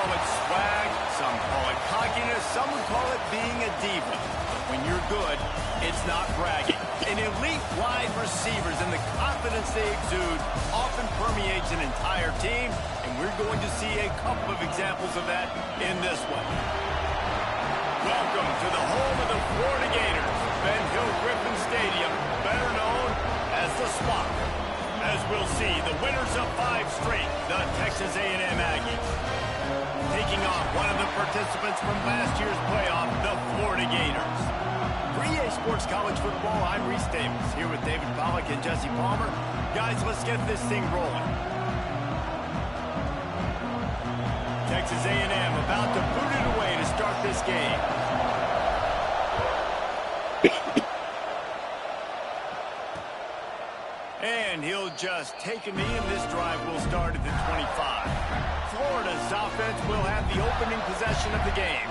call it swag, some call it cockiness, some would call it being a diva. When you're good, it's not bragging. An elite wide receivers and the confidence they exude often permeates an entire team, and we're going to see a couple of examples of that in this one. Welcome to the home of the Florida Gators, Ben Hill Griffin Stadium, better known as the Swamp. As we'll see, the winners of 5 straight, the Texas A&M Aggies, taking on one of the participants from last year's playoff, the Florida Gators. For EA Sports College Football, I'm Reese Davis, here with David Pollack and Jesse Palmer. Guys, let's get this thing rolling. Texas A&M about to boot it away to start this game. And he'll just take a knee, and this drive will start at the 25. Florida's offense will have the opening possession of the game.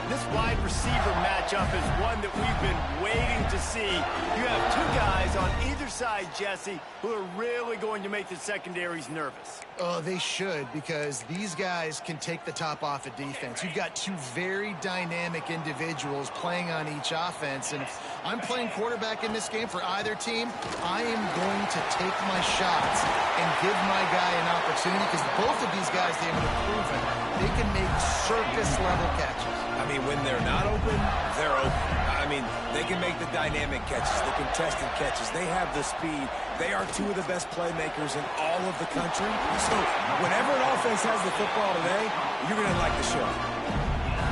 This wide receiver matchup is one that we've been waiting to see. You have 2 guys on either side, Jesse, who are really going to make the secondaries nervous. Oh, they should, because these guys can take the top off of defense. You've got 2 very dynamic individuals playing on each offense, and if I'm playing quarterback in this game for either team, I am going to take my shots and give my guy an opportunity, because both of these guys, they have proven they can make circus-level catches. I mean, when they're not open, they're open. I mean, they can make the dynamic catches, the contested catches. They have the speed. They are 2 of the best playmakers in all of the country. So whenever an offense has the football today, you're going to like the show.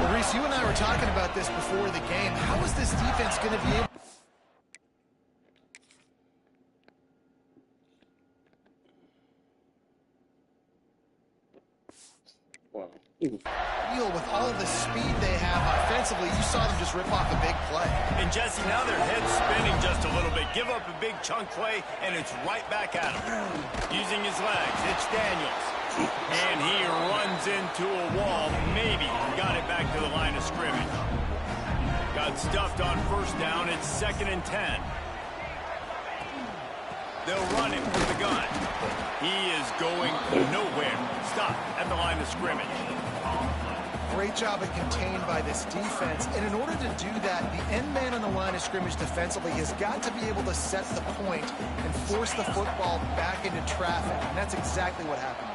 Well, Reese, you and I were talking about this before the game. How is this defense going to be able deal with all the speed they have offensively? You saw them just rip off a big play. And Jesse, now their head's spinning just a little bit. Give up a big chunk play, and it's right back at him. Using his legs, it's Daniels. And he runs into a wall. Maybe got it back to the line of scrimmage. Got stuffed on first down. It's 2nd and 10. They'll run it with the gun. He is going nowhere. Stop at the line of scrimmage. Great job of contained by this defense. And in order to do that, the end man on the line of scrimmage defensively has got to be able to set the point and force the football back into traffic. And that's exactly what happened.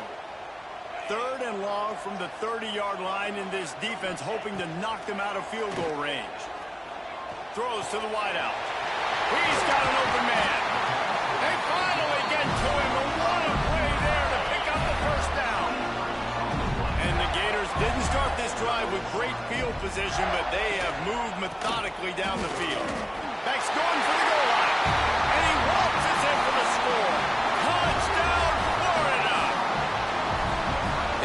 3rd and long from the 30-yard line, in this defense hoping to knock them out of field goal range. Throws to the wideout. He's got an open man. They finally get to him, and what a play there to pick up the first down. And the Gators didn't start this drive with great field position, but they have moved methodically down the field. Beck's going for the goal line, and he waltzes in for the score. Touchdown, Florida!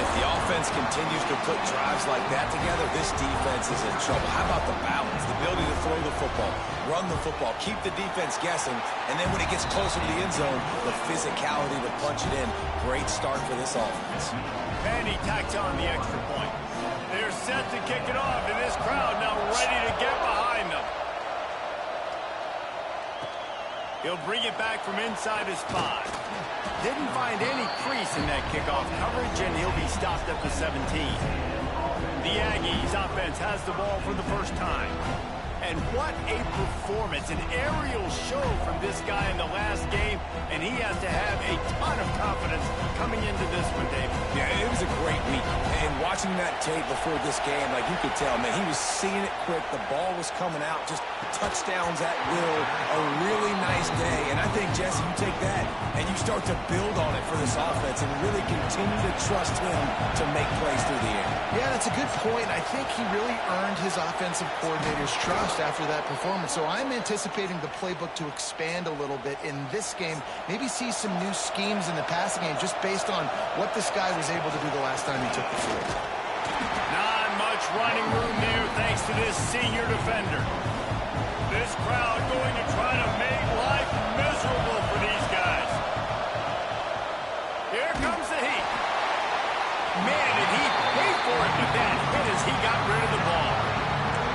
If the offense continues to put drives like that together, this defense is in trouble. How about the balance, the ability to throw the football, run the football, keep the defense guessing, and then when it gets closer to the end zone, the physicality to punch it in. Great start for this offense. And he tacks on the extra point. They're set to kick it off, and this crowd now ready to get behind them. He'll bring it back from inside his 5. Didn't find any crease in that kickoff coverage, and he'll be stopped at the 17. The Aggies offense has the ball for the first time. And what a performance, an aerial show from this guy in the last game, and he has to have a ton of confidence coming into this one, David. Yeah, it was a great week. And watching that tape before this game, like you could tell, man, he was seeing it quick. The ball was coming out, just touchdowns at will. A really nice day. And I think, Jesse, you take that and you start to build on it for this offense and really continue to trust him to make plays through the air. Yeah, that's a good point. I think he really earned his offensive coordinator's trust after that performance. So I'm anticipating the playbook to expand a little bit in this game. Maybe see some new schemes in the passing game just based on what this guy was able to do the last time he took the field. Not much running room there thanks to this senior defender. This crowd going to try to make life miserable for these guys. Here comes the heat. Man, did he pay for it with that hit as he got rid of the ball.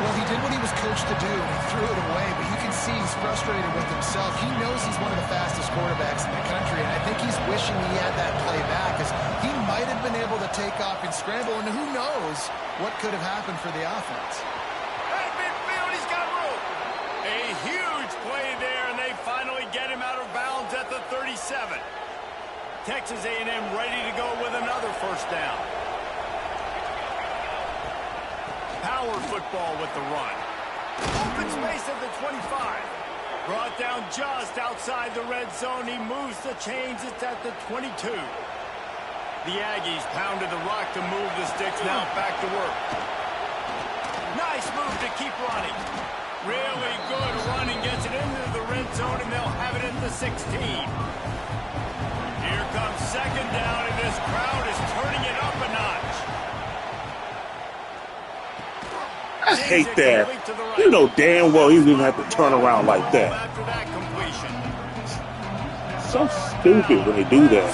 Well, he did what he was coached to do, and he threw it away, but you can see he's frustrated with himself. He knows he's one of the fastest quarterbacks in the country, and I think he's wishing he had that play back, because he might have been able to take off and scramble, and who knows what could have happened for the offense. At midfield, he's got room. A huge play there, and they finally get him out of bounds at the 37. Texas A&M ready to go with another first down. Power football with the run. Open space at the 25. Brought down just outside the red zone. He moves the chains. It's at the 22. The Aggies pounded the rock to move the sticks. Now back to work. Nice move to keep running. Really good running. Gets it into the red zone, and they'll have it at the 16. Here comes second down, and this crowd is turning it up a notch. I hate that. You know damn well he didn't have to turn around like that. So stupid when they do that.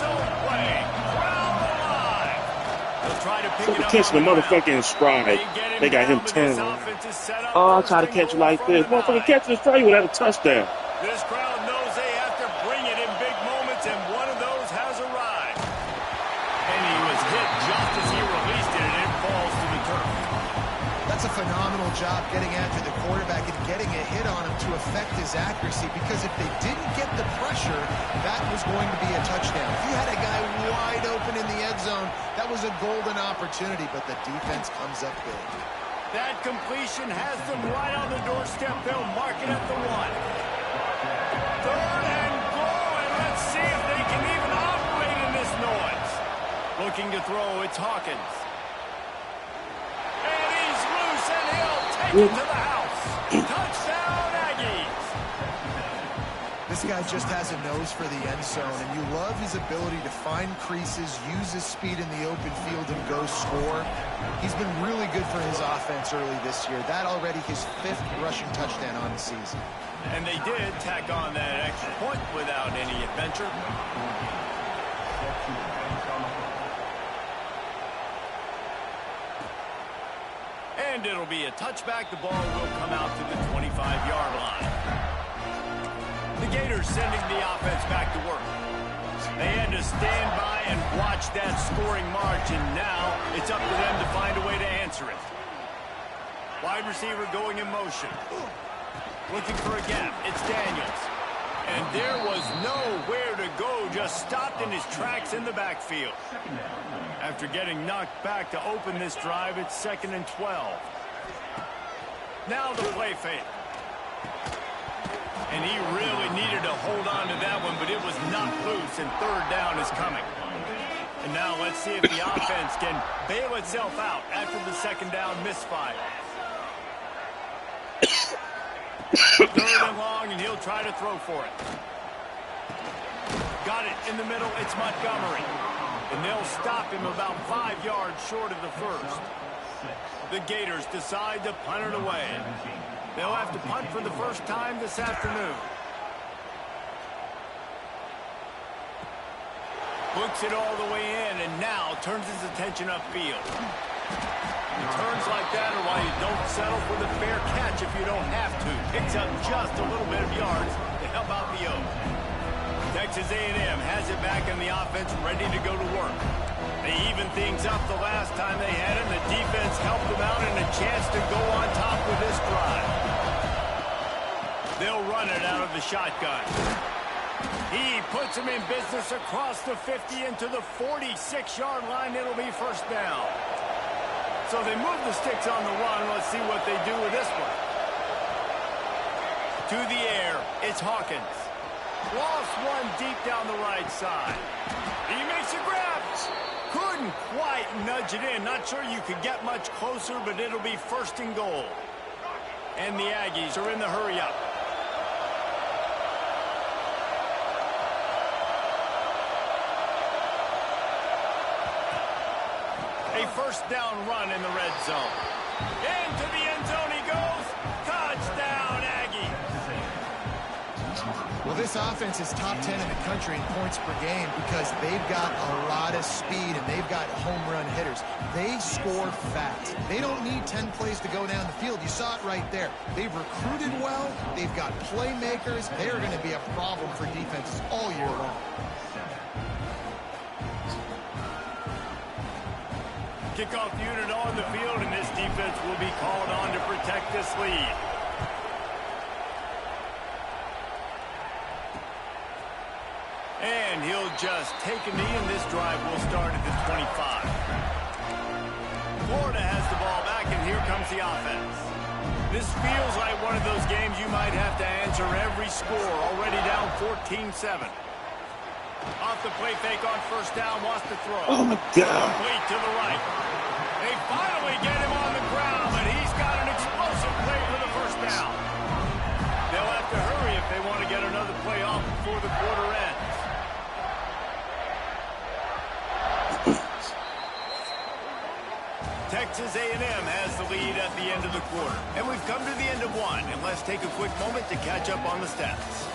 So to catch the motherfucking stride, they got him turning. Oh, I'll try to catch you like this. Motherfucking catch this stride without a touchdown. This crowd knows they have to bring it in big moments, and one of those has arrived. And he was hit just as he released it, and it falls to the turf. That's a phenomenal job getting after the quarterback and getting a hit on him to affect his accuracy, because if they didn't get the pressure, that was going to be a touchdown. If you had a guy wide open in the end zone, that was a golden opportunity, but the defense comes up big. That completion has them right on the doorstep. They'll mark it at the 1. Third and goal, and let's see if they can even operate in this noise. Looking to throw, it's Hawkins. And he's loose, and he'll take it to the house. Touchdown, Aggies. This guy just has a nose for the end zone, and you love his ability to find creases, use his speed in the open field, and go score. He's been really good for his offense early this year. That already his 5th rushing touchdown on the season. And they did tack on that extra point without any adventure. And it'll be a touchback. The ball will come out to the 25-yard line. The Gators sending the offense back to work. They had to stand by and watch that scoring march, and now it's up to them to find a way to answer it. Wide receiver going in motion. Looking for a gap. It's Daniels. And there was nowhere to go, just stopped in his tracks in the backfield. After getting knocked back to open this drive, it's 2nd and 12. Now the play fake. And he really needed to hold on to that one, but it was not loose, and third down is coming. And now let's see if the offense can bail itself out after the second down misfire. Third and long, and he'll try to throw for it. Got it in the middle. It's Montgomery. And they'll stop him about 5 yards short of the first. The Gators decide to punt it away. They'll have to punt for the first time this afternoon. Hooks it all the way in, and now turns his attention upfield. Turns like that are why you don't settle for the fair catch if you don't have to. Picks up just a little bit of yards to help out the Oaks. Texas A&M has it back in the offense, ready to go to work. They evened things up the last time they had it, and the defense helped them out and a chance to go on top with this drive. They'll run it out of the shotgun. He puts him in business across the 50 into the 46-yard line. It'll be first down. So they move the sticks on the run. Let's see what they do with this one. To the air, it's Hawkins. Lost one deep down the right side. He makes a grab. Couldn't quite nudge it in. Not sure you could get much closer, but it'll be first and goal. And the Aggies are in the hurry-up. A first down run in the red zone. Into the end zone he goes. Touchdown, Aggies. Well, this offense is top 10 in the country in points per game because they've got a lot of speed and they've got home run hitters. They score fast. They don't need 10 plays to go down the field. You saw it right there. They've recruited well. They've got playmakers. They're going to be a problem for defenses all year long. Kickoff unit on the field, and this defense will be called on to protect this lead. And he'll just take a knee, and this drive will start at the 25. Florida has the ball back, and here comes the offense. This feels like one of those games you might have to answer every score. Already down 14-7. Off the play fake on first down, wants to throw. Oh, my God. Complete to the right. They finally get him on the ground, but he's got an explosive play for the first down. They'll have to hurry if they want to get another play off before the quarter ends. Texas A&M has the lead at the end of the quarter. And we've come to the end of one. And let's take a quick moment to catch up on the stats.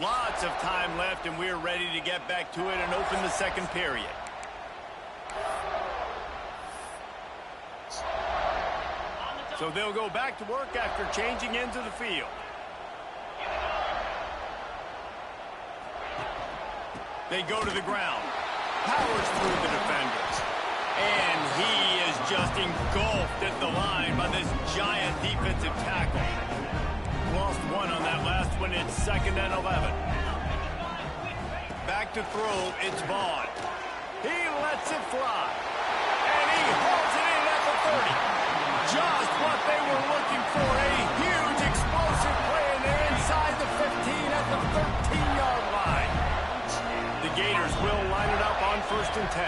Lots of time left, and we're ready to get back to it and open the second period. So they'll go back to work after changing into the field. They go to the ground. Powers through the defenders. And he is just engulfed at the line by this giant defensive tackle. Lost one on that last one. It's 2nd and 11. Back to throw. It's Vaughn. He lets it fly. And he hauls it in at the 30. Just what they were looking for. A huge explosive play, and they're inside the 15 at the 13-yard line. The Gators will line it up on 1st and 10.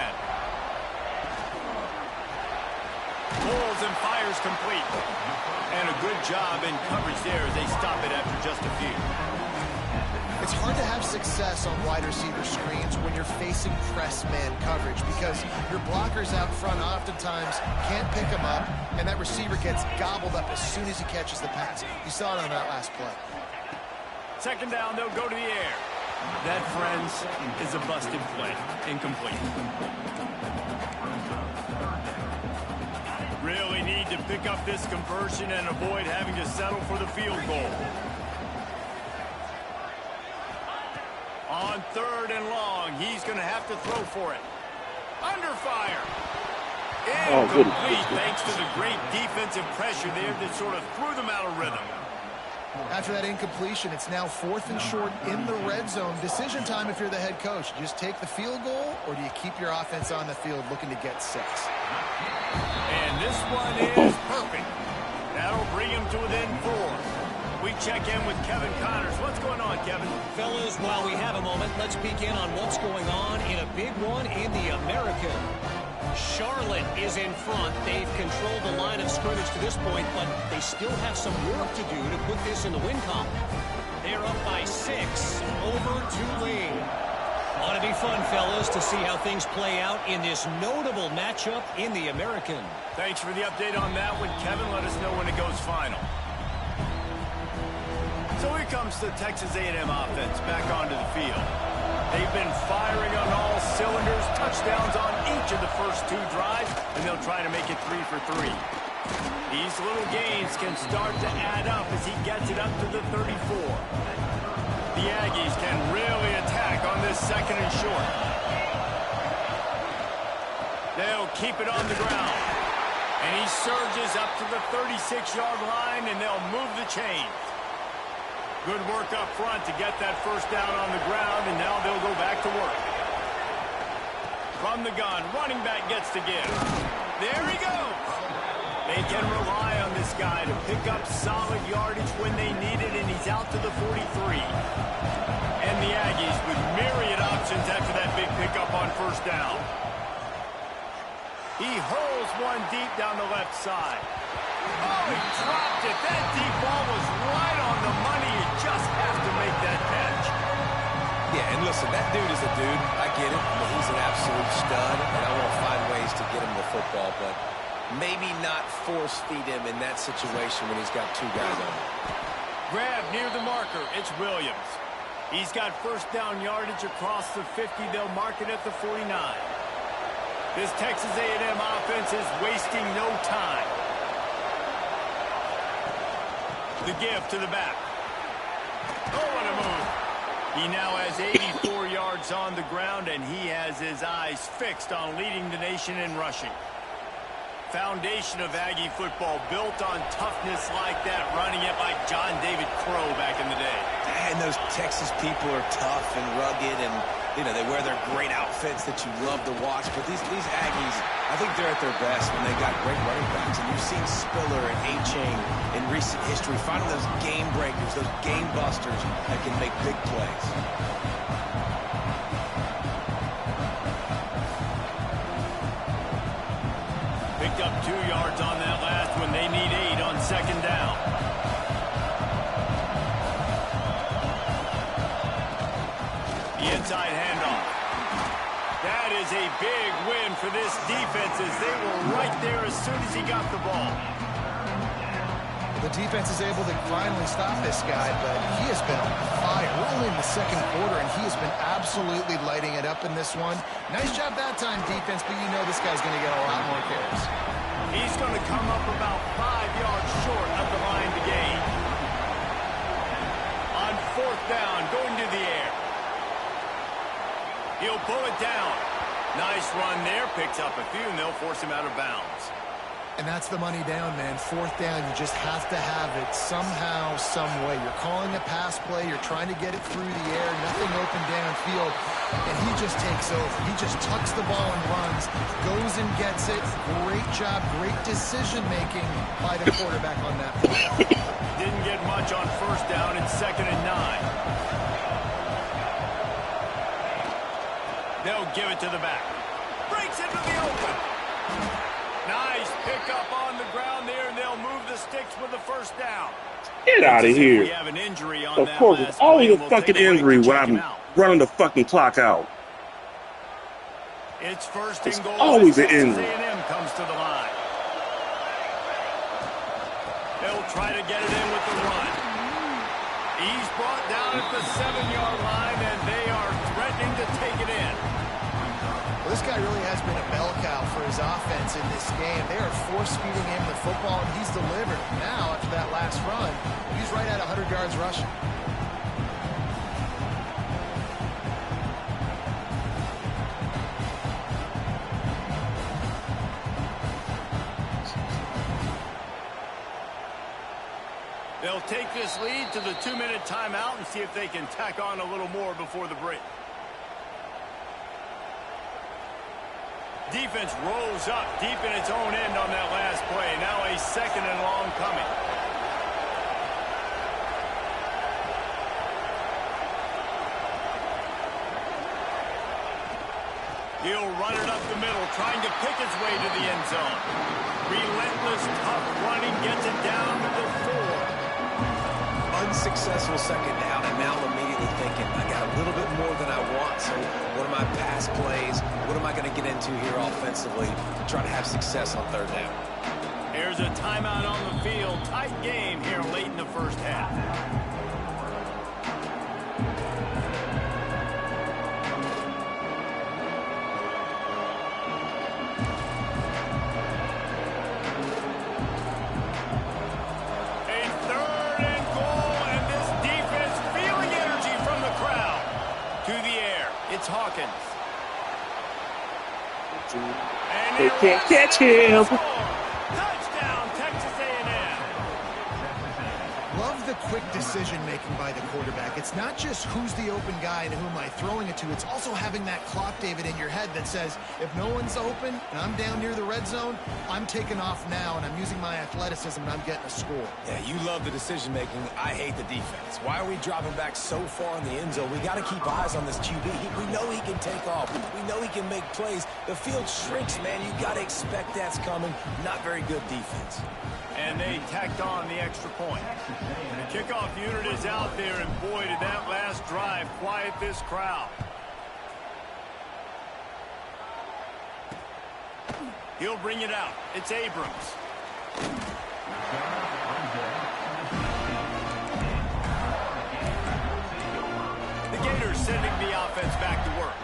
Pulls and fires complete. And a good job in coverage there as they stop it after just a few. It's hard to have success on wide receiver screens when you're facing press man coverage because your blockers out front oftentimes can't pick them up, and that receiver gets gobbled up as soon as he catches the pass. You saw it on that last play. 2nd down, they'll go to the air. That, friends, is a busted play. Incomplete. Really need to pick up this conversion and avoid having to settle for the field goal. On 3rd and long, he's going to have to throw for it. Under fire. Incomplete, thanks to the great defensive pressure there that sort of threw them out of rhythm. After that incompletion, it's now 4th and short in the red zone. Decision time if you're the head coach. Just take the field goal, or do you keep your offense on the field looking to get 6? And this one is perfect. That'll bring him to within 4. We check in with Kevin Connors. What's going on, Kevin? Fellas, while we have a moment, let's peek in on what's going on in a big one in the American. Charlotte is in front. They've controlled the line of scrimmage to this point, but they still have some work to do to put this in the win column. They're up by 6 over Tulane. Ought to be fun, fellas, to see how things play out in this notable matchup in the American. Thanks for the update on that one, Kevin. Let us know when it goes final. So here comes the Texas A&M offense back onto the field. They've been firing on all cylinders, touchdowns on each of the first 2 drives, and they'll try to make it 3 for 3. These little gains can start to add up as he gets it up to the 34. The Aggies can really attack on this 2nd and short. They'll keep it on the ground. And he surges up to the 36-yard line, and they'll move the chains. Good work up front to get that first down on the ground, and now they'll go back to work. From the gun, running back gets to give. There he goes. They can rely on this guy to pick up solid yardage when they need it, and he's out to the 43. And the Aggies with myriad options after that big pickup on first down. He hurls one deep down the left side. Oh, he dropped it. That deep ball was right on the money. You just have to make that catch. listen, that dude is a dude. I get it. I mean, he's an absolute stud, and I want to find ways to get him the football, but maybe not force-feed him in that situation when he's got two guys on him. Grab near the marker. It's Williams. He's got first down yardage across the 50. They'll mark it at the 49. This Texas A&M offense is wasting no time. The give to the back. Oh, what a move. He now has 84 yards on the ground, and he has his eyes fixed on leading the nation in rushing. Foundation of Aggie football built on toughness like that, running it like John David Crow back in the day. And those Texas people are tough and rugged, and, you know, they wear their great outfits that you love to watch. But these Aggies, I think they're at their best when they got great running backs. And you've seen Spiller and A-Chain in recent history finding those game breakers, those game busters that can make big plays. Picked up 2 yards on that last one. They need 8 on second down. The inside handoff. That is a big win for this defense as they were right there as soon as he got the ball. The defense is able to finally stop this guy, but he has been on fire. We're only in the second quarter, and he has been absolutely lighting it up in this one. Nice job that time, defense, but you know this guy's going to get a lot more carries. He's going to come up about 5 yards short of the line to gain. On fourth down, going to the air. He'll pull it down. Nice run there. Picks up a few, and they'll force him out of bounds. And that's the money down, man. Fourth down, you just have to have it somehow, some way. You're calling a pass play. You're trying to get it through the air. Nothing open downfield. And he just takes over. He just tucks the ball and runs. Goes and gets it. Great job. Great decision-making by the quarterback on that play. Didn't get much on first down. It's 2nd and 9. They'll give it to the back. Breaks into the open. Nice pickup on the ground there, and they'll move the sticks with the first down. Get out of here. Of course, it's always a fucking injury when I'm running the fucking clock out. It's first and goal. Always an injury. A&M comes to the line. They'll try to get it in with the run. He's brought down at the 7-yard line, and they are threatening to take it in. Well, this guy really has been a bell cow for his offense in this game. They are force-feeding him the football, and he's delivered. Now, after that last run, he's right at 100 yards rushing. They'll take this lead to the 2-minute timeout and see if they can tack on a little more before the break. Defense rolls up deep in its own end on that last play. Now a 2nd and long coming. He'll run it up the middle, trying to pick his way to the end zone. Relentless, tough running, gets it down to the 4. Unsuccessful second down, and now I'm immediately thinking, I got a little bit more than I want, so what are my pass plays? What am I going to get into here offensively to try to have success on third down? Here's a timeout on the field. Tight game here late in the first half. It's Hawkins. They can't catch him. Touchdown, Texas A&M. Love the quick decision-making by the quarterback. It's not just who's the open guy and who am I throwing it to. It's also having that clock, David, in your head that says, if no one's open and I'm down near the red zone, I'm taking off now and I'm using my athleticism and I'm getting a score. Yeah, you love the decision-making. I hate the defense. Why are we dropping back so far in the end zone? We got to keep eyes on this QB. We know he can take off. We know he can make plays. The field shrinks, man. You got to expect that's coming. Not very good defense. And they tacked on the extra point. The kickoff unit is out there, and boy, did that last drive quiet this crowd. He'll bring it out. It's Abrams. The Gators sending the offense back to work.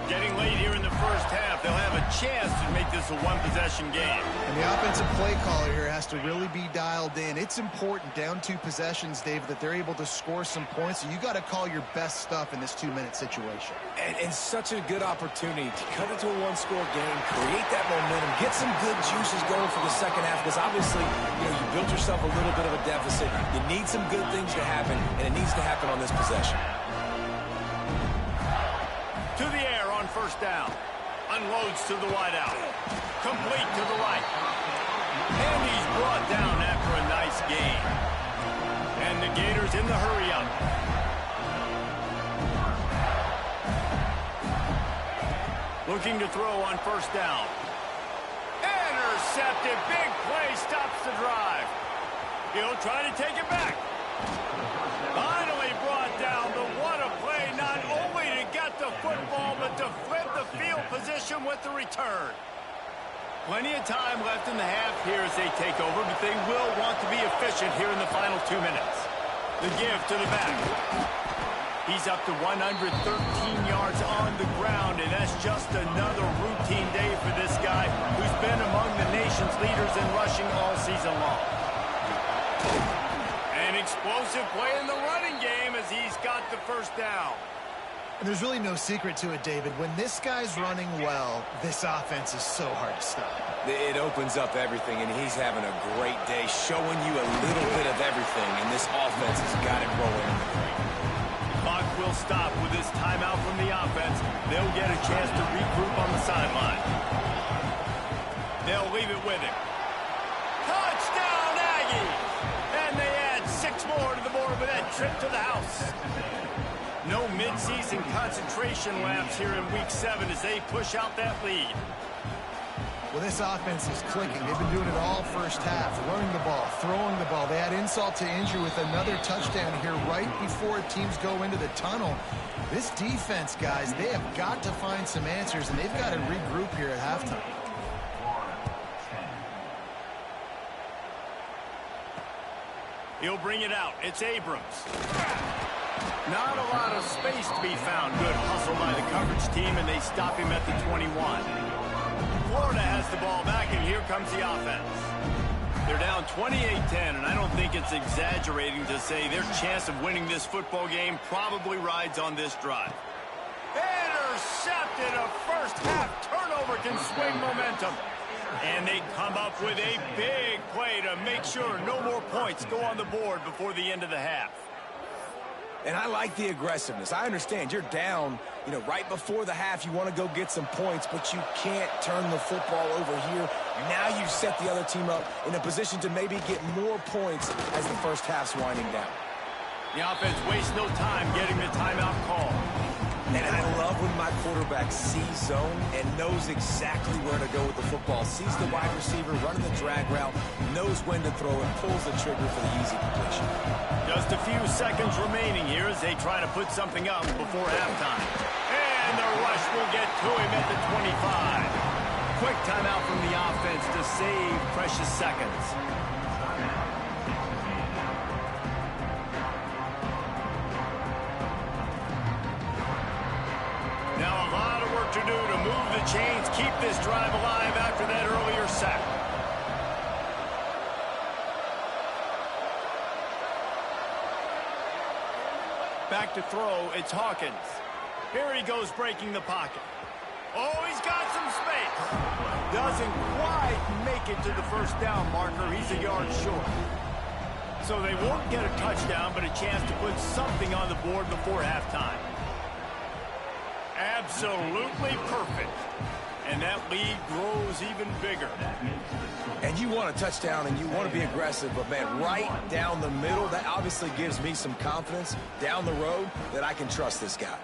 Getting late here in the first half, they'll have a chance to make this a one-possession game. And the offensive play caller here has to really be dialed in. It's important, down 2 possessions, David, that they're able to score some points. So you got to call your best stuff in this 2-minute situation. And such a good opportunity to cut it to a one-score game, create that momentum, get some good juices going for the second half, because obviously, you built yourself a little bit of a deficit. You need some good things to happen, and it needs to happen on this possession. To the air on first down. Unloads to the wideout. Complete to the right. And he's brought down after a nice gain. And the Gators in the hurry-up. Looking to throw on first down. Intercepted. Big play stops the drive. He'll try to take it back. Finally brought down. But what a play, not only to get the football, but to flip the field position with the return. Plenty of time left in the half here as they take over, but they will want to be efficient here in the final 2 minutes. The give to the back. He's up to 113 yards on the ground, and that's just another routine day for this guy who's been among the nation's leaders in rushing all season long. An explosive play in the running game as he's got the first down. And there's really no secret to it, David. When this guy's running well, this offense is so hard to stop. It opens up everything, and he's having a great day, showing you a little bit of everything, and this offense has got it rolling. Clock will stop with this timeout from the offense. They'll get a chance to regroup on the sideline. They'll leave it with him. Touchdown, Aggies! And they add 6 more to the board with that trip to the house. No midseason concentration laps here in Week 7 as they push out that lead. Well, this offense is clicking. They've been doing it all first half, running the ball, throwing the ball. They add insult to injury with another touchdown here right before teams go into the tunnel. This defense, guys, they have got to find some answers, and they've got to regroup here at halftime. He'll bring it out. It's Abrams. Not a lot of space to be found. Good hustle by the coverage team, and they stop him at the 21. Florida has the ball back, and here comes the offense. They're down 28-10, and I don't think it's exaggerating to say their chance of winning this football game probably rides on this drive. Intercepted. A first-half turnover can swing momentum. And they come up with a big play to make sure no more points go on the board before the end of the half. And I like the aggressiveness. I understand you're down, right before the half. You want to go get some points, but you can't turn the football over here. Now you've set the other team up in a position to maybe get more points as the first half's winding down. The offense wastes no time getting the timeout call. And I love when my quarterback sees zone and knows exactly where to go with the football. Sees the wide receiver running the drag route, knows when to throw it, pulls the trigger for the easy completion. Just a few seconds remaining here as they try to put something up before halftime. And the rush will get to him at the 25. Quick timeout from the offense to save precious seconds. Now a lot of work to do to move the chains, keep this drive alive after that earlier sack. Back to throw, it's Hawkins. Here he goes breaking the pocket. Oh, he's got some space. Doesn't quite make it to the first down marker. He's a yard short. So they won't get a touchdown, but a chance to put something on the board before halftime. Absolutely perfect. And that lead grows even bigger. And you want a touchdown and you want to be aggressive, but man, right down the middle, that obviously gives me some confidence down the road that I can trust this guy.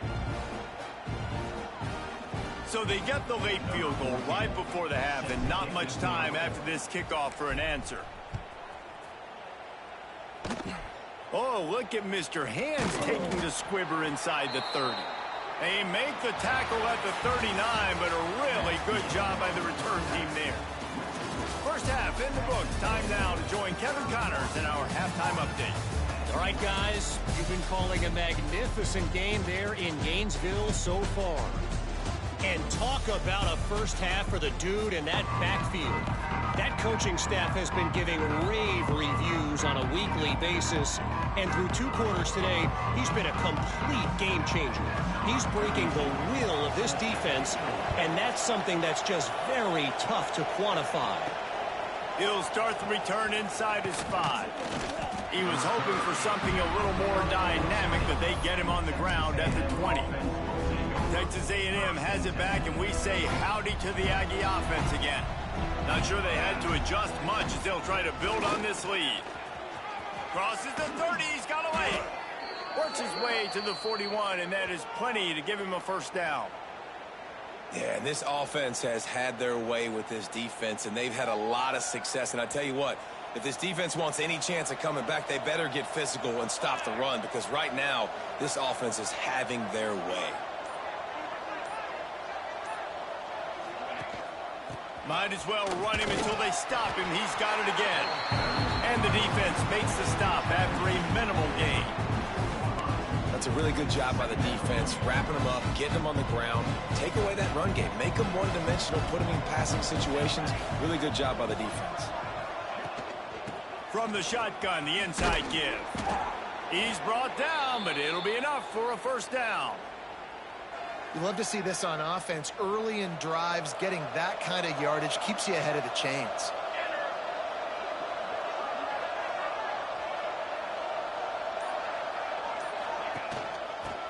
So they get the late field goal right before the half, and not much time after this kickoff for an answer. Oh, look at Mr. Hands taking the squibber inside the 30. They make the tackle at the 39, but a really good job by the return team there. First half in the books. Time now to join Kevin Connors in our halftime update. All right, guys, you've been calling a magnificent game there in Gainesville so far. And talk about a first half for the dude in that backfield. That coaching staff has been giving rave reviews on a weekly basis. And through 2 quarters today, he's been a complete game changer. He's breaking the will of this defense, and that's something that's just very tough to quantify. He'll start the return inside his 5. He was hoping for something a little more dynamic, but they get him on the ground at the 20. Texas A&M has it back, and we say howdy to the Aggie offense again. Not sure they had to adjust much as they'll try to build on this lead. Crosses the 30, he's got away. Works his way to the 41, and that is plenty to give him a first down. Yeah, and this offense has had their way with this defense, and they've had a lot of success. And I tell you what, if this defense wants any chance of coming back, they better get physical and stop the run, because right now, this offense is having their way. Might as well run him until they stop him. He's got it again. And the defense makes the stop after a minimal gain. That's a really good job by the defense, wrapping them up, getting them on the ground, take away that run game, make them one-dimensional, put them in passing situations. Really good job by the defense. From the shotgun, the inside give. He's brought down, but it'll be enough for a first down. You love to see this on offense. Early in drives, getting that kind of yardage keeps you ahead of the chains.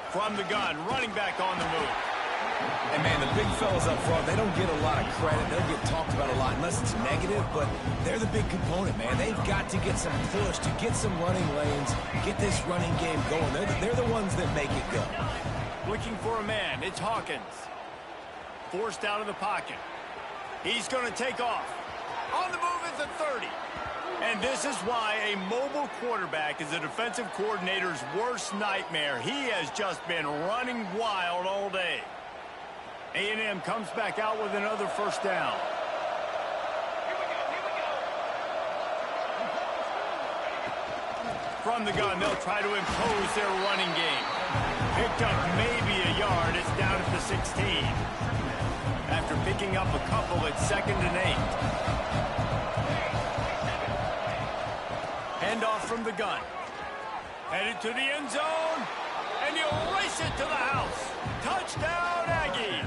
From the gun, running back on the move. And, man, the big fellas up front, they don't get a lot of credit. They'll get talked about a lot unless it's negative, but they're the big component, man. They've got to get some push, to get some running lanes, get this running game going. They're the ones that make it go. Looking for a man. It's Hawkins. Forced out of the pocket. He's going to take off. On the move at the 30. And this is why a mobile quarterback is a defensive coordinator's worst nightmare. He has just been running wild all day. A&M comes back out with another first down. From the gun, they'll try to impose their running game. Picked up maybe a yard. It's down at the 16. After picking up a couple at 2nd and 8. Handoff from the gun. Headed to the end zone. And he'll race it to the house. Touchdown, Aggies.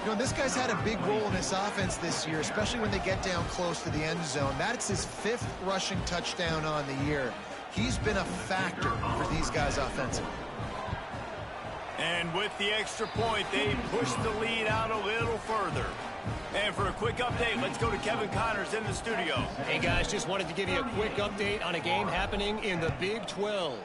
You know, this guy's had a big role in this offense this year, especially when they get down close to the end zone. That's his 5th rushing touchdown on the year. He's been a factor for these guys offensively. And with the extra point, they push the lead out a little further. And for a quick update, let's go to Kevin Connors in the studio. Hey, guys, just wanted to give you a quick update on a game happening in the Big 12.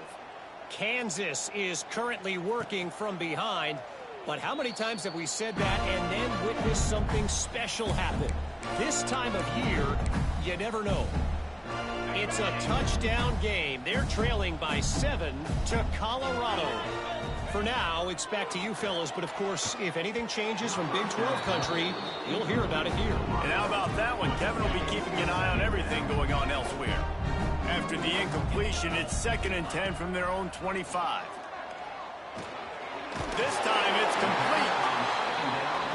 Kansas is currently working from behind. But how many times have we said that and then witnessed something special happen? This time of year, you never know. It's a touchdown game. They're trailing by 7 to Colorado. For now, it's back to you fellas, but of course, if anything changes from Big 12 country, you'll hear about it here. And how about that one? Kevin will be keeping an eye on everything going on elsewhere. After the incompletion, it's 2nd and 10 from their own 25. This time, it's complete.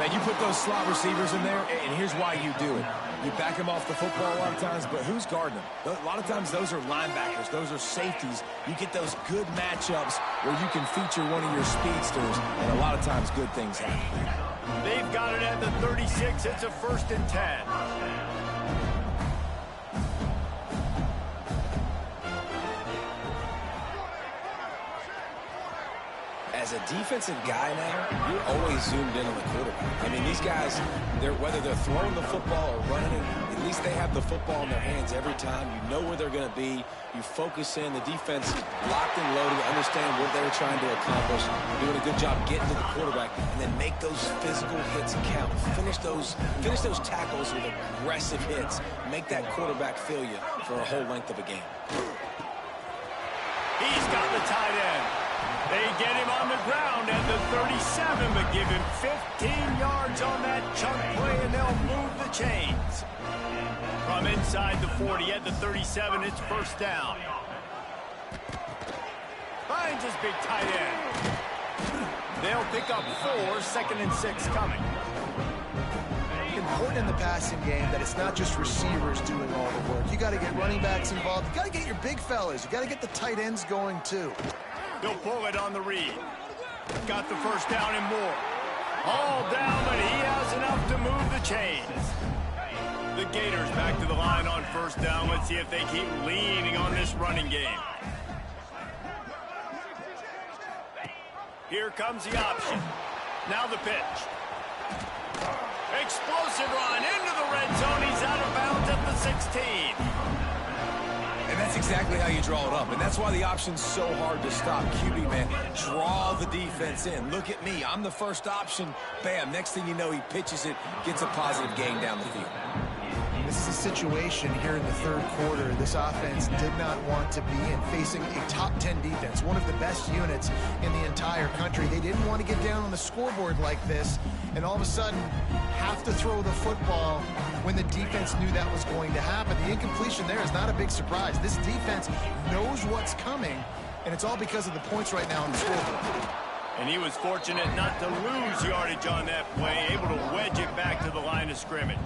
Man, you put those slot receivers in there, and here's why you do it. You back them off the football a lot of times, but who's guarding them? A lot of times those are linebackers. Those are safeties. You get those good matchups where you can feature one of your speedsters, and a lot of times good things happen. They've got it at the 36. It's a 1st and 10. As a defensive guy now, you're always zoomed in on the quarterback. I mean, these guys, whether they're throwing the football or running it, at least they have the football in their hands every time. You know where they're going to be. You focus in. The defense locked and loaded, understand what they're trying to accomplish, doing a good job getting to the quarterback, and then make those physical hits count. Finish those tackles with aggressive hits. Make that quarterback feel you for a whole length of a game. He's got the tight end. They get him on the ground at the 37, but give him 15 yards on that chunk play, and they'll move the chains. From inside the 40 at the 37, it's first down. Finds his big tight end. They'll pick up 4, 2nd and 6 coming. Important in the passing game that it's not just receivers doing all the work. You got to get running backs involved. You got to get your big fellas. You got to get the tight ends going too. He'll pull it on the read. Got the first down and more. All down, but he has enough to move the chains. The Gators back to the line on first down. Let's see if they keep leaning on this running game. Here comes the option. Now the pitch. Explosive run into the red zone. He's out of bounds at the 16. And that's exactly how you draw it up. And that's why the option's so hard to stop. QB, man, draw the defense in. Look at me. I'm the first option. Bam. Next thing you know, he pitches it, gets a positive gain down the field. This is a situation here in the third quarter this offense did not want to be in, facing a top 10 defense, one of the best units in the entire country. They didn't want to get down on the scoreboard like this, and all of a sudden have to throw the football when the defense knew that was going to happen. The incompletion there is not a big surprise. This defense knows what's coming, and it's all because of the points right now on the scoreboard. And he was fortunate not to lose yardage on that play, able to wedge it back to the line of scrimmage.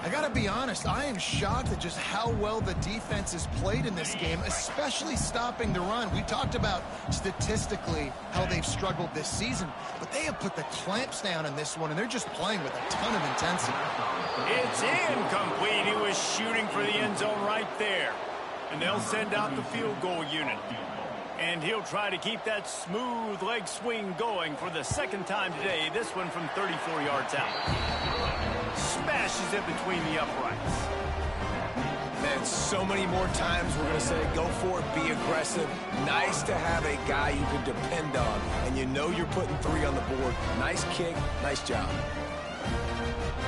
I got to be honest, I am shocked at just how well the defense has played in this game, especially stopping the run. We talked about statistically how they've struggled this season, but they have put the clamps down in this one, and they're just playing with a ton of intensity. It's incomplete. He was shooting for the end zone right there. And they'll send out the field goal unit. And he'll try to keep that smooth leg swing going for the second time today. This one from 34 yards out. Smashes it between the uprights. Man, so many more times we're going to say, go for it, be aggressive. Nice to have a guy you can depend on, and you know you're putting 3 on the board. Nice kick, nice job.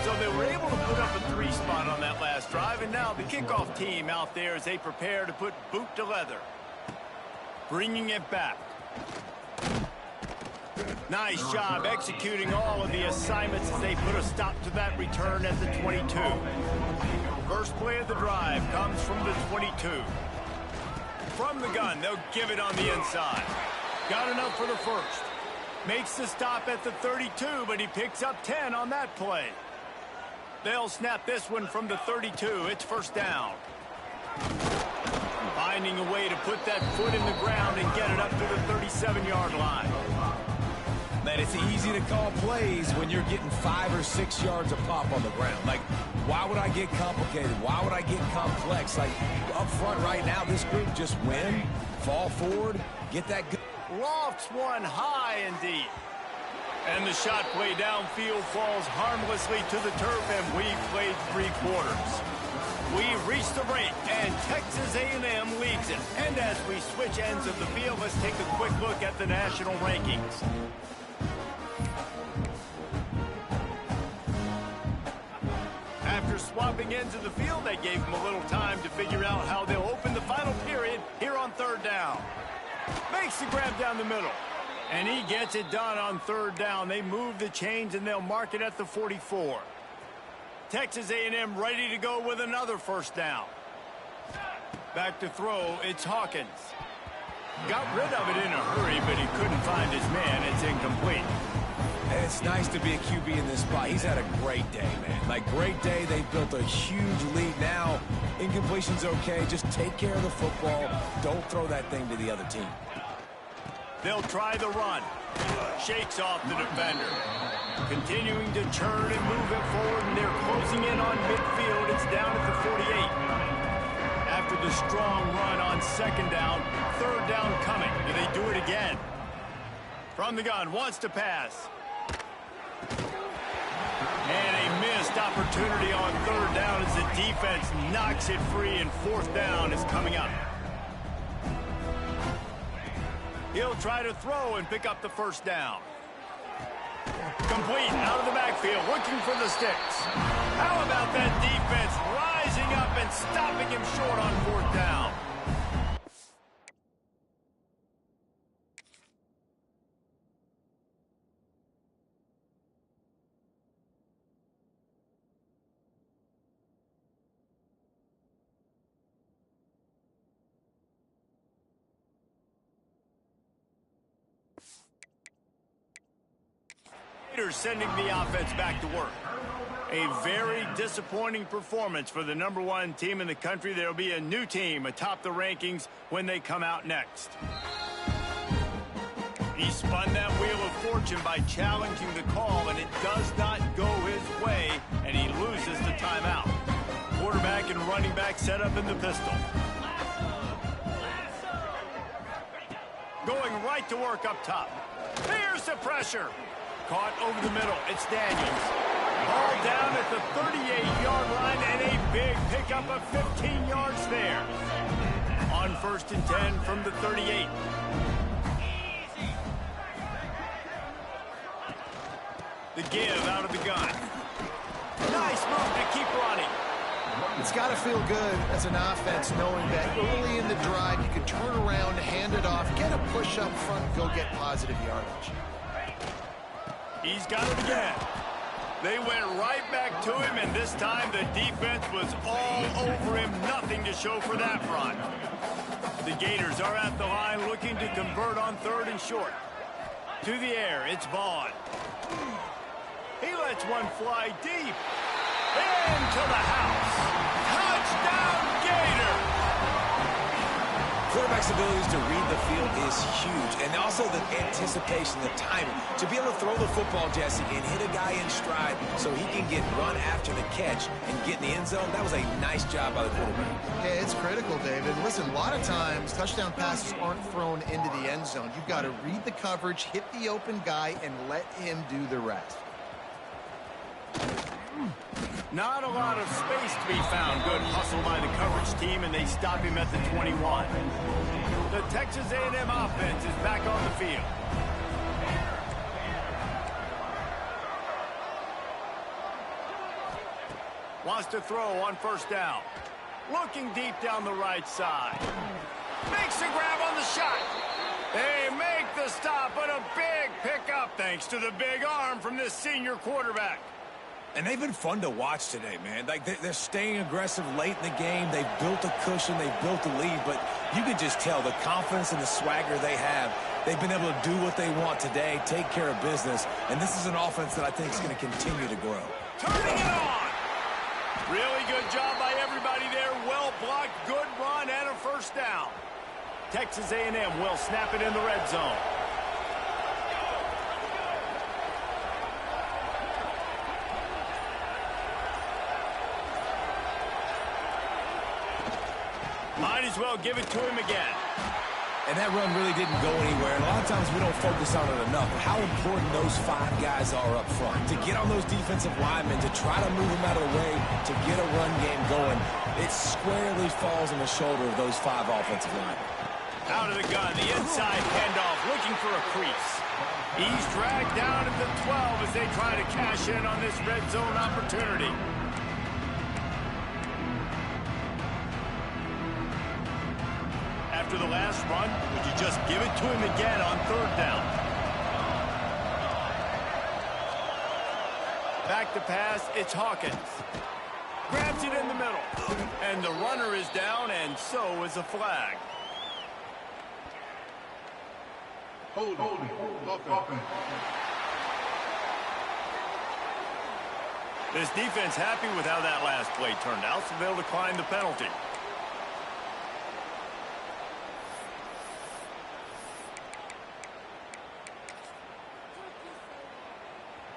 So they were able to put up a 3 spot on that last drive, and now the kickoff team out there as they prepare to put boot to leather. Bringing it back. Nice job executing all of the assignments as they put a stop to that return at the 22. First play of the drive comes from the 22. From the gun, they'll give it on the inside. Got enough for the first. Makes the stop at the 32, but he picks up 10 on that play. They'll snap this one from the 32. It's first down. Finding a way to put that foot in the ground and get it up to the 37-yard line. Man, it's easy to call plays when you're getting 5 or 6 yards a pop on the ground. Like, why would I get complicated? Why would I get complex? Like, up front right now, this group just win, fall forward, get that good. Lofts one high and deep. And the shot play downfield falls harmlessly to the turf, and we've played 3 quarters. We've reached the break, and Texas A&M leads it. And as we switch ends of the field, let's take a quick look at the national rankings. After swapping ends of the field, they gave them a little time to figure out how they'll open the final period here on third down. Makes the grab down the middle. And he gets it done on third down. They move the chains, and they'll mark it at the 44. Texas A&M ready to go with another first down. Back to throw, it's Hawkins. Got rid of it in a hurry, but he couldn't find his man. It's incomplete. And it's nice to be a QB in this spot. He's had a great day, man. Like, great day. They've built a huge lead now. Incompletion's okay. Just take care of the football. Don't throw that thing to the other team. They'll try the run. Shakes off the defender. Continuing to churn and move it forward, and they're closing in on midfield. It's down at the 48. After the strong run on second down, third down coming. Do they do it again? From the gun, wants to pass. And a missed opportunity on third down as the defense knocks it free, and fourth down is coming up. He'll try to throw and pick up the first down. Complete out of the backfield, looking for the sticks. How about that defense rising up and stopping him short on fourth down? Gators sending the offense back to work. A very disappointing performance for the #1 team in the country. There'll be a new team atop the rankings when they come out next. He spun that wheel of fortune by challenging the call, and it does not go his way, and he loses the timeout. Quarterback and running back set up in the pistol. Going right to work up top. Here's the pressure. Caught over the middle. It's Daniels. Ball down at the 38-yard line, and a big pickup of 15 yards there. On 1st and 10 from the 38. The give out of the gun. Nice move to keep running. It's got to feel good as an offense knowing that early in the drive you can turn around, hand it off, get a push up front, go get positive yardage. He's got it again. They went right back to him, and this time the defense was all over him. Nothing to show for that run. The Gators are at the line looking to convert on 3rd and short. To the air, it's Vaughn. He lets one fly deep. Into the house. Touchdown, Gator! Quarterback's abilities to read the field is huge, and also the anticipation, the timing. To be able to throw the football, Jesse, and hit a guy in stride so he can get run after the catch and get in the end zone, that was a nice job by the quarterback. Yeah, it's critical, David. Listen, a lot of times touchdown passes aren't thrown into the end zone. You've got to read the coverage, hit the open guy, and let him do the rest. Not a lot of space to be found. Good hustle by the coverage team, and they stop him at the 21. The Texas A&M offense is back on the field. Wants to throw on 1st down. Looking deep down the right side. Makes a grab on the shot. They make the stop, but a big pickup thanks to the big arm from this senior quarterback. And they've been fun to watch today, man. Like, they're staying aggressive late in the game. They've built a cushion. They've built a lead. But you can just tell the confidence and the swagger they have. They've been able to do what they want today, take care of business. And this is an offense that I think is going to continue to grow. Turning it on. Really good job by everybody there. Well blocked, good run, and a 1st down. Texas A&M will snap it in the red zone. Might as well give it to him again. And that run really didn't go anywhere. And a lot of times we don't focus on it enough. How important those 5 guys are up front. To get on those defensive linemen, to try to move them out of the way, to get a run game going, it squarely falls on the shoulder of those 5 offensive linemen. Out of the gun, the inside handoff, looking for a crease. He's dragged down at the 12 as they try to cash in on this red zone opportunity. After the last run, would you just give it to him again on 3rd down? Back to pass, it's Hawkins. Grabs it in the middle. And the runner is down, and so is a flag. This defense happy with how that last play turned out, so they'll decline the penalty.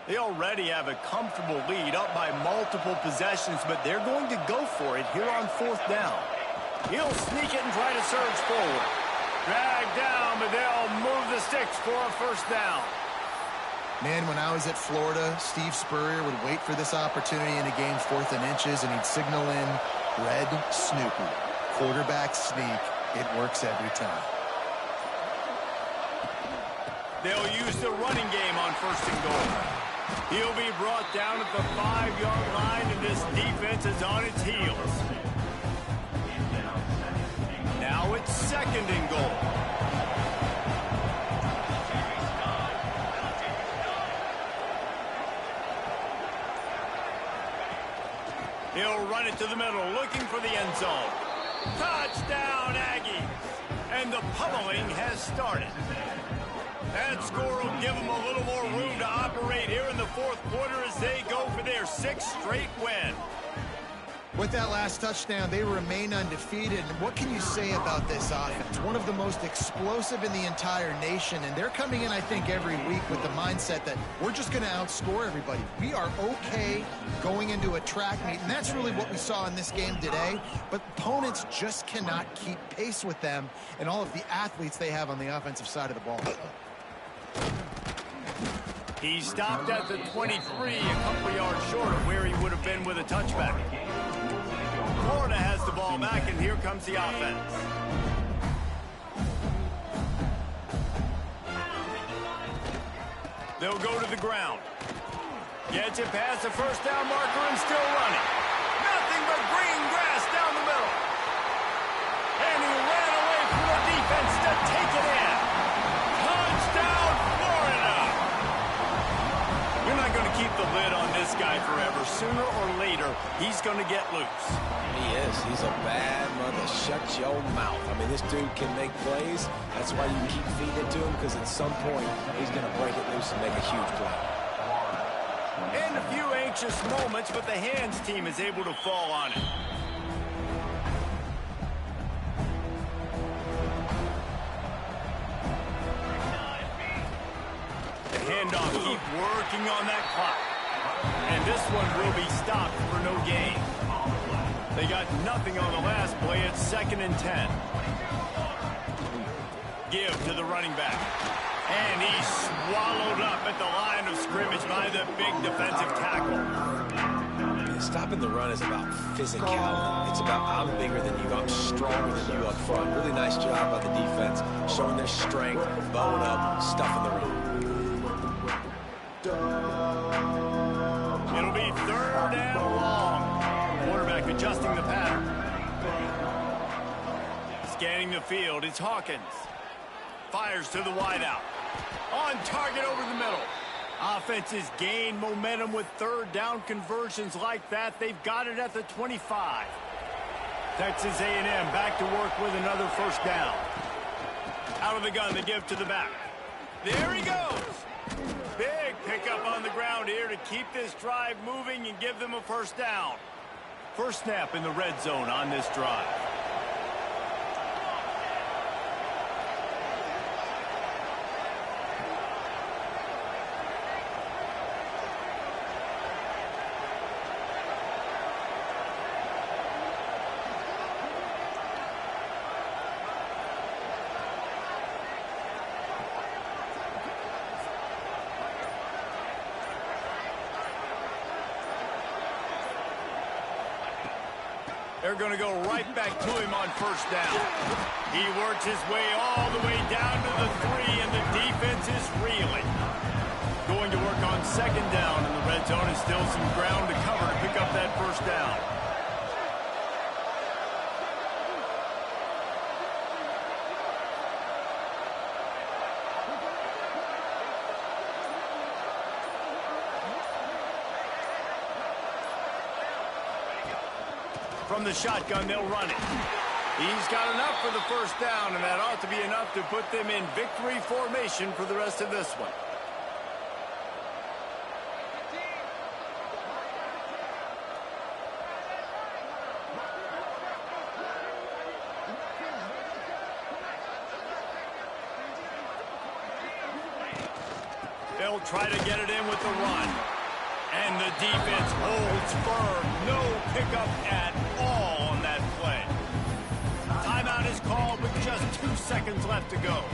They already have a comfortable lead, up by multiple possessions, but they're going to go for it here on 4th down. He'll sneak it and try to surge forward. Dragged down, but they'll move the sticks for a 1st down. Man, when I was at Florida, Steve Spurrier would wait for this opportunity in a game 4th and inches, and he'd signal in red Snoopy. Quarterback sneak. It works every time. They'll use the running game on 1st and goal. He'll be brought down at the 5-yard line, and this defense is on its heels. Now it's 2nd and goal. He'll run it to the middle, looking for the end zone. Touchdown, Aggies! And the pummeling has started. That score will give them a little more room to operate lead here in the fourth quarter as they go for their 6th straight win. With that last touchdown, they remain undefeated. And what can you say about this offense? One of the most explosive in the entire nation. And they're coming in, I think, every week with the mindset that we're just going to outscore everybody. We are okay going into a track meet. And that's really what we saw in this game today. But opponents just cannot keep pace with them and all of the athletes they have on the offensive side of the ball. He stopped at the 23, a couple yards short of where he would have been with a touchback. Florida has the ball back, and here comes the offense. They'll go to the ground. Gets it past the first down marker and still running. Nothing but green grass down the middle. And he ran away from the defense to take it in. Touchdown, Florida! You're not going to keep the lid on this guy forever. Sooner or later, he's going to get loose. He is. He's a bad mother. Shut your mouth. I mean, this dude can make plays. That's why you keep feeding it to him, because at some point, he's going to break it loose and make a huge play. And a few anxious moments, but the hands team is able to fall on it. The handoff, keep working on that clock. And this one will be stopped for no gain. They got nothing on the last play. It's 2nd and 10. Give to the running back. And he's swallowed up at the line of scrimmage by the big defensive tackle. Stopping the run is about physicality. It's about I'm bigger than you, I'm stronger than you up front. Really nice job by the defense, showing their strength, bowing up, stuffing the run. It'll be 3rd and long. Quarterback adjusting the pattern. Scanning the field, it's Hawkins. Fires to the wideout. On target over the middle. Offenses gain momentum with 3rd down conversions like that. They've got it at the 25. Texas A&M back to work with another 1st down. Out of the gun, they give to the back. There he goes. Big pickup on the ground here to keep this drive moving and give them a 1st down. First snap in the red zone on this drive. They're going to go right back to him on 1st down. He works his way all the way down to the 3, and the defense is reeling. Going to work on 2nd down in the red zone, and still some ground to cover to pick up that 1st down. From the shotgun, they'll run it. He's got enough for the 1st down, and that ought to be enough to put them in victory formation for the rest of this one. They'll try to get it in with the run. And the defense holds firm. No pickup at all on that play. Timeout is called with just 2 seconds left to go.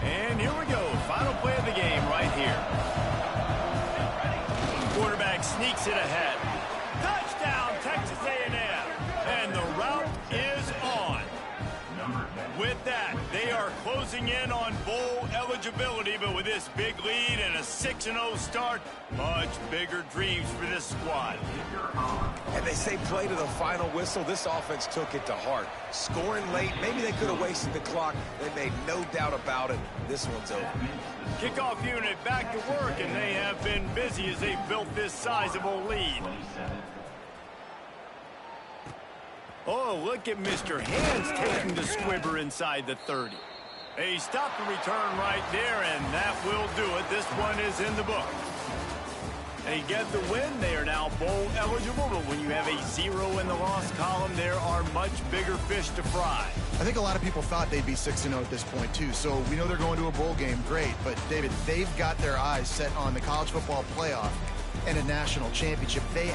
And here we go. Final play of the game right here. Quarterback sneaks it ahead. Touchdown, Texas A&M. And the route is on. With that, they are closing in on bowl eligibility, but with this big lead and a 6-0 start, much bigger dreams for this squad. And they say play to the final whistle. This offense took it to heart. Scoring late, maybe they could have wasted the clock. They made no doubt about it. This one's over. Kickoff unit back to work, and they have been busy as they've built this sizable lead. Oh, look at Mr. Hands taking the squibber inside the 30. He stopped the return right there, and that will do it. This one is in the book. They get the win. They are now bowl eligible, but when you have a 0 in the loss column, there are much bigger fish to fry. I think a lot of people thought they'd be 6-0 at this point, too. So we know they're going to a bowl game. Great. But, David, they've got their eyes set on the college football playoff and a national championship. They